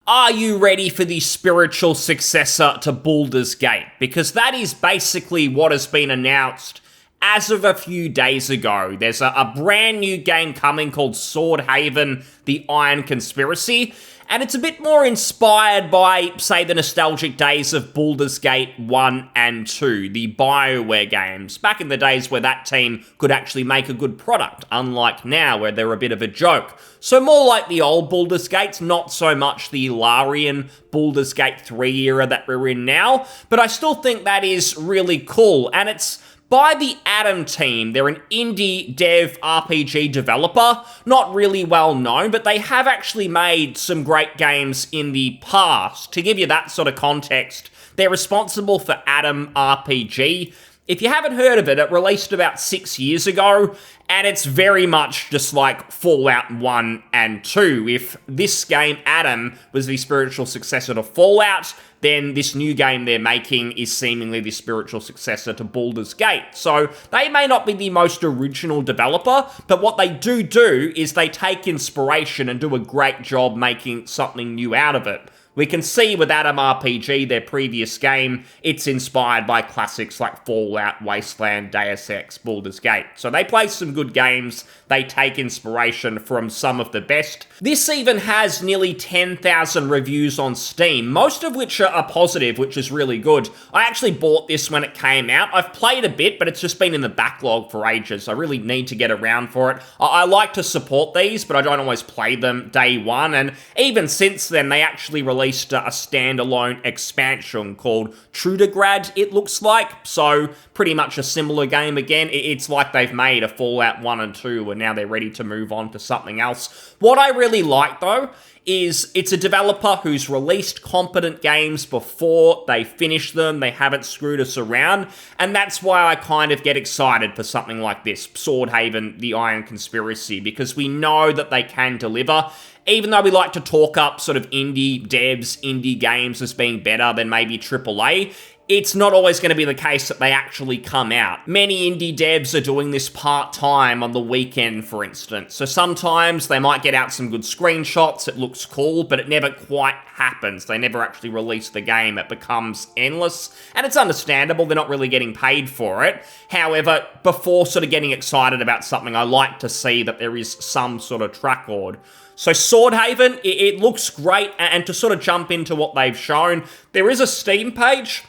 Are you ready for the spiritual successor to Baldur's Gate? Because that is basically what has been announced as of a few days ago. There's a brand new game coming called Swordhaven, The Iron Conspiracy, and it's a bit more inspired by, say, the nostalgic days of Baldur's Gate 1 and 2, the BioWare games, back in the days where that team could actually make a good product, unlike now where they're a bit of a joke. So more like the old Baldur's Gates, not so much the Larian Baldur's Gate 3 era that we're in now, but I still think that is really cool, and it's by the Adam team. They're an indie dev RPG developer, not really well known, but they have actually made some great games in the past. To give you that sort of context, they're responsible for Adam RPG. If you haven't heard of it, it released about 6 years ago, and it's very much just like Fallout 1 and 2. If this game, Adam, was the spiritual successor to Fallout, then this new game they're making is seemingly the spiritual successor to Baldur's Gate. So they may not be the most original developer, but what they do is they take inspiration and do a great job making something new out of it. We can see with Adam RPG, their previous game, it's inspired by classics like Fallout, Wasteland, Deus Ex, Baldur's Gate. So they play some good games, they take inspiration from some of the best. This even has nearly 10,000 reviews on Steam, most of which are positive, which is really good. I actually bought this when it came out. I've played a bit, but it's just been in the backlog for ages. I really need to get around for it. I like to support these, but I don't always play them day one, and even since then, they actually released a standalone expansion called Trudegrad, it looks like. So pretty much a similar game again. It's like they've made a Fallout 1 and 2 and now they're ready to move on to something else. What I really like though is it's a developer who's released competent games before they finish them. They haven't screwed us around, and that's why I kind of get excited for something like this, Swordhaven, The Iron Conspiracy, because we know that they can deliver. Even though we like to talk up sort of indie devs, indie games as being better than maybe AAA, it's not always going to be the case that they actually come out. Many indie devs are doing this part-time on the weekend, for instance. So sometimes they might get out some good screenshots, it looks cool, but it never quite happens. They never actually release the game. It becomes endless, and it's understandable. They're not really getting paid for it. However, before sort of getting excited about something, I like to see that there is some sort of track record. So Swordhaven, it looks great, and to sort of jump into what they've shown, there is a Steam page,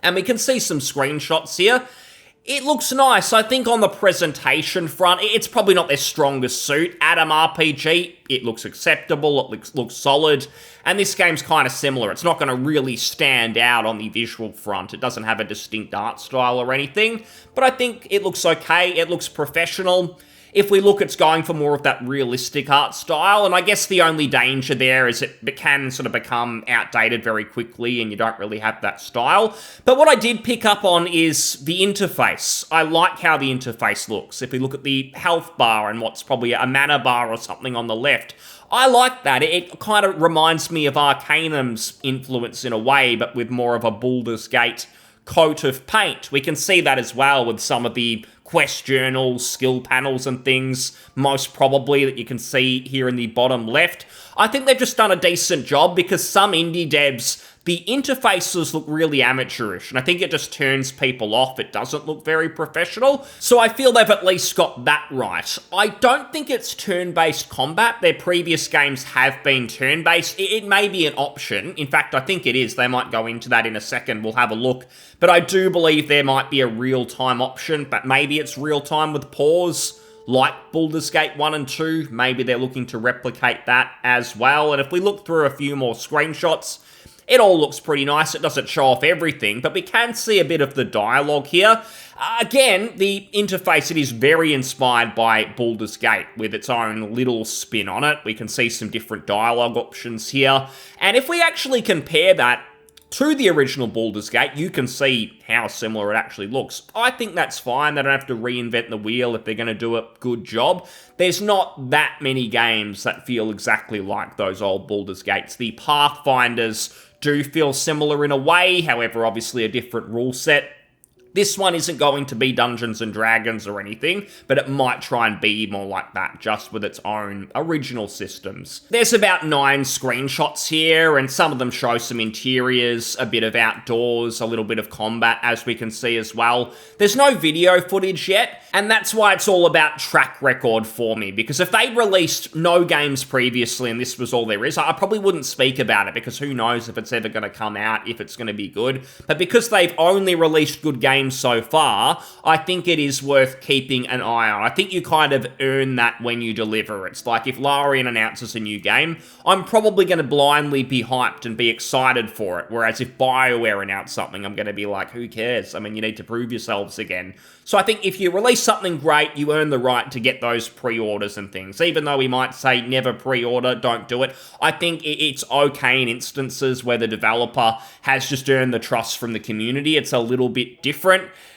and we can see some screenshots here. It looks nice. I think on the presentation front, it's probably not their strongest suit. Adam RPG, it looks acceptable, it looks solid, and this game's kind of similar. It's not going to really stand out on the visual front. It doesn't have a distinct art style or anything, but I think it looks okay. It looks professional. If we look, it's going for more of that realistic art style, and I guess the only danger there is it can sort of become outdated very quickly and you don't really have that style. But what I did pick up on is the interface. I like how the interface looks. If we look at the health bar and what's probably a mana bar or something on the left, I like that. It kind of reminds me of Arcanum's influence in a way, but with more of a Baldur's Gate coat of paint. We can see that as well with some of the quest journals, skill panels and things, most probably, that you can see here in the bottom left. I think they've just done a decent job because some indie devs, the interfaces look really amateurish, and I think it just turns people off. It doesn't look very professional, so I feel they've at least got that right. I don't think it's turn-based combat. Their previous games have been turn-based. It may be an option. In fact, I think it is. They might go into that in a second. We'll have a look. But I do believe there might be a real-time option, but maybe it's real-time with pause, like Baldur's Gate 1 and 2. Maybe they're looking to replicate that as well. And if we look through a few more screenshots, it all looks pretty nice. It doesn't show off everything, but we can see a bit of the dialogue here. Again, the interface, it is very inspired by Baldur's Gate with its own little spin on it. We can see some different dialogue options here. And if we actually compare that to the original Baldur's Gate, you can see how similar it actually looks. I think that's fine. They don't have to reinvent the wheel if they're going to do a good job. There's not that many games that feel exactly like those old Baldur's Gates. The Pathfinders do feel similar in a way, however, obviously a different rule set. This one isn't going to be Dungeons and Dragons or anything, but it might try and be more like that, just with its own original systems. There's about 9 screenshots here, and some of them show some interiors, a bit of outdoors, a little bit of combat, as we can see as well. There's no video footage yet, and that's why it's all about track record for me, because if they'd released no games previously and this was all there is, I probably wouldn't speak about it, because who knows if it's ever going to come out, if it's going to be good. But because they've only released good games so far, I think it is worth keeping an eye on. I think you kind of earn that when you deliver. It's like if Larian announces a new game, I'm probably going to blindly be hyped and be excited for it, whereas if BioWare announce something, I'm going to be like, who cares? I mean, you need to prove yourselves again. So I think if you release something great, you earn the right to get those pre-orders and things. Even though we might say never pre-order, don't do it, I think it's okay in instances where the developer has just earned the trust from the community. It's a little bit different.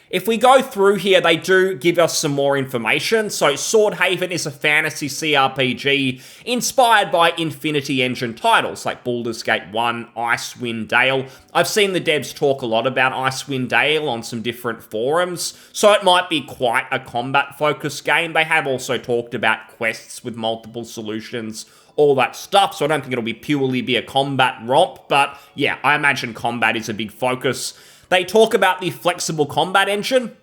If we go through here, they do give us some more information. So Swordhaven is a fantasy CRPG inspired by Infinity Engine titles like Baldur's Gate 1, Icewind Dale. I've seen the devs talk a lot about Icewind Dale on some different forums, so it might be quite a combat-focused game. They have also talked about quests with multiple solutions, all that stuff, so I don't think it'll purely be a combat romp, but yeah, I imagine combat is a big focus. They talk about the flexible combat engine,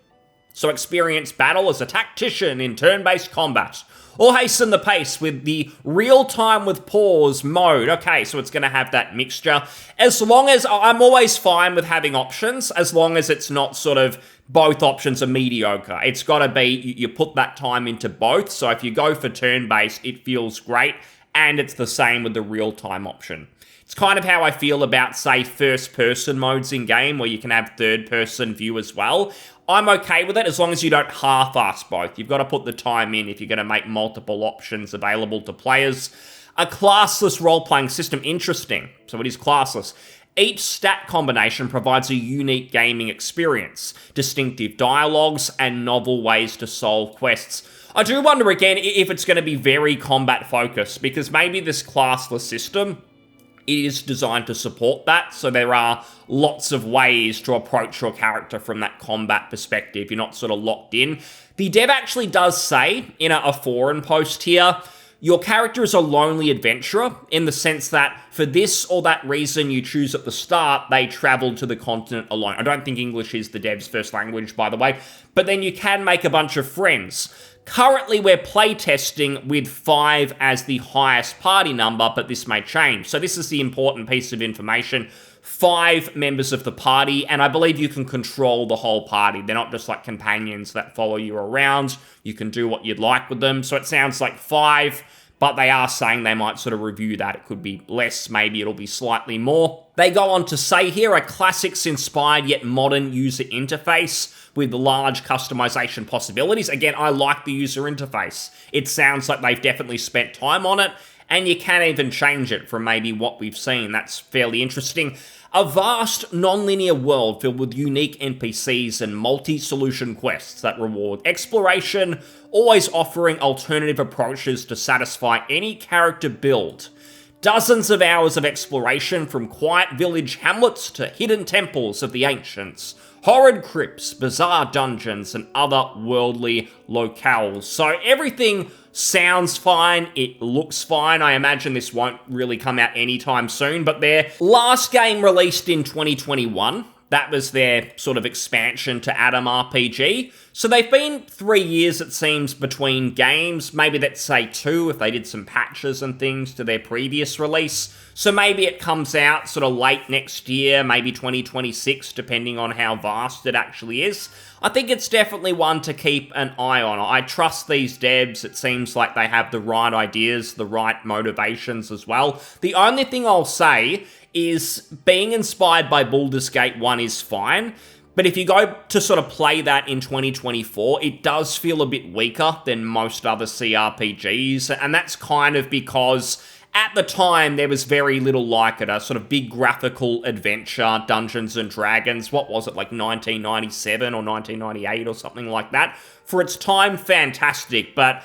so experience battle as a tactician in turn-based combat, or hasten the pace with the real-time with pause mode. Okay, so it's going to have that mixture. As long as, I'm always fine with having options, as long as it's not sort of both options are mediocre. It's got to be, you put that time into both, so if you go for turn-based, it feels great, and it's the same with the real-time option. It's kind of how I feel about, say, first-person modes in-game, where you can have third-person view as well. I'm okay with it as long as you don't half-ass both. You've got to put the time in if you're going to make multiple options available to players. A classless role-playing system, interesting. So it is classless. Each stat combination provides a unique gaming experience, distinctive dialogues, and novel ways to solve quests. I do wonder, again, if it's going to be very combat-focused, because maybe this classless system is designed to support that, so there are lots of ways to approach your character from that combat perspective. You're not sort of locked in. The dev actually does say in a forum post here, your character is a lonely adventurer in the sense that for this or that reason you choose at the start, they travel to the continent alone. I don't think English is the dev's first language, by the way, but then you can make a bunch of friends. Currently, we're playtesting with 5 as the highest party number, but this may change. So this is the important piece of information. 5 members of the party, and I believe you can control the whole party. They're not just like companions that follow you around. You can do what you'd like with them. So it sounds like 5, but they are saying they might sort of review that. It could be less, maybe it'll be slightly more. They go on to say here, a classics-inspired yet modern user interface with large customization possibilities. Again, I like the user interface. It sounds like they've definitely spent time on it, and you can even change it from maybe what we've seen. That's fairly interesting. A vast, non-linear world filled with unique NPCs and multi-solution quests that reward exploration, always offering alternative approaches to satisfy any character build. Dozens of hours of exploration from quiet village hamlets to hidden temples of the ancients, horrid crypts, bizarre dungeons, and other worldly locales. So everything sounds fine, it looks fine. I imagine this won't really come out anytime soon, but their last game released in 2021, that was their sort of expansion to Atom RPG. So they've been 3 years, it seems, between games. Maybe let's say 2 if they did some patches and things to their previous release. So maybe it comes out sort of late next year, maybe 2026, depending on how vast it actually is. I think it's definitely one to keep an eye on. I trust these devs. It seems like they have the right ideas, the right motivations as well. The only thing I'll say is being inspired by Baldur's Gate 1 is fine, but if you go to sort of play that in 2024, it does feel a bit weaker than most other CRPGs, and that's kind of because at the time, there was very little like it, a sort of big graphical adventure, Dungeons and Dragons, what was it, like 1997 or 1998 or something like that? For its time, fantastic, but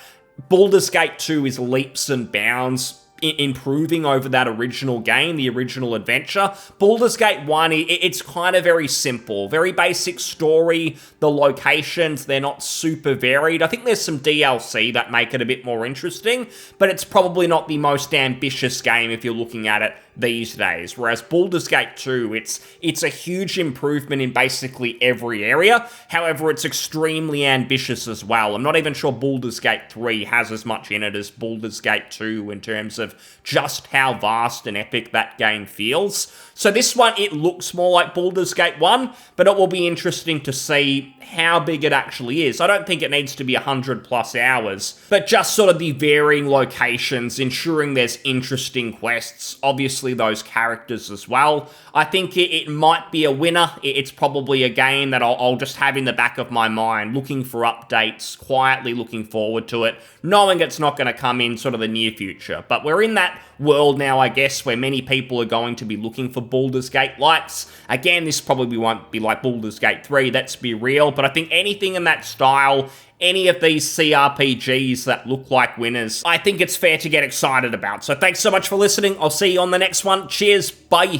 Baldur's Gate 2 is leaps and bounds improving over that original game, the original adventure. Baldur's Gate 1, it's kind of very simple, very basic story. The locations, they're not super varied. I think there's some DLC that make it a bit more interesting, but it's probably not the most ambitious game if you're looking at it these days. Whereas Baldur's Gate 2, it's a huge improvement in basically every area. However, it's extremely ambitious as well. I'm not even sure Baldur's Gate 3 has as much in it as Baldur's Gate 2 in terms of just how vast and epic that game feels. So this one, it looks more like Baldur's Gate 1, but it will be interesting to see how big it actually is. I don't think it needs to be 100 plus hours, but just sort of the varying locations, ensuring there's interesting quests, obviously those characters as well. I think it might be a winner. It's probably a game that I'll just have in the back of my mind, looking for updates, quietly looking forward to it, knowing it's not going to come in sort of the near future. But we're in that world now, I guess, where many people are going to be looking for Baldur's Gate likes. Again, this probably won't be like Baldur's Gate 3, let's be real, but I think anything in that style, any of these CRPGs that look like winners, I think it's fair to get excited about. So thanks so much for listening. I'll see you on the next one. Cheers. Bye.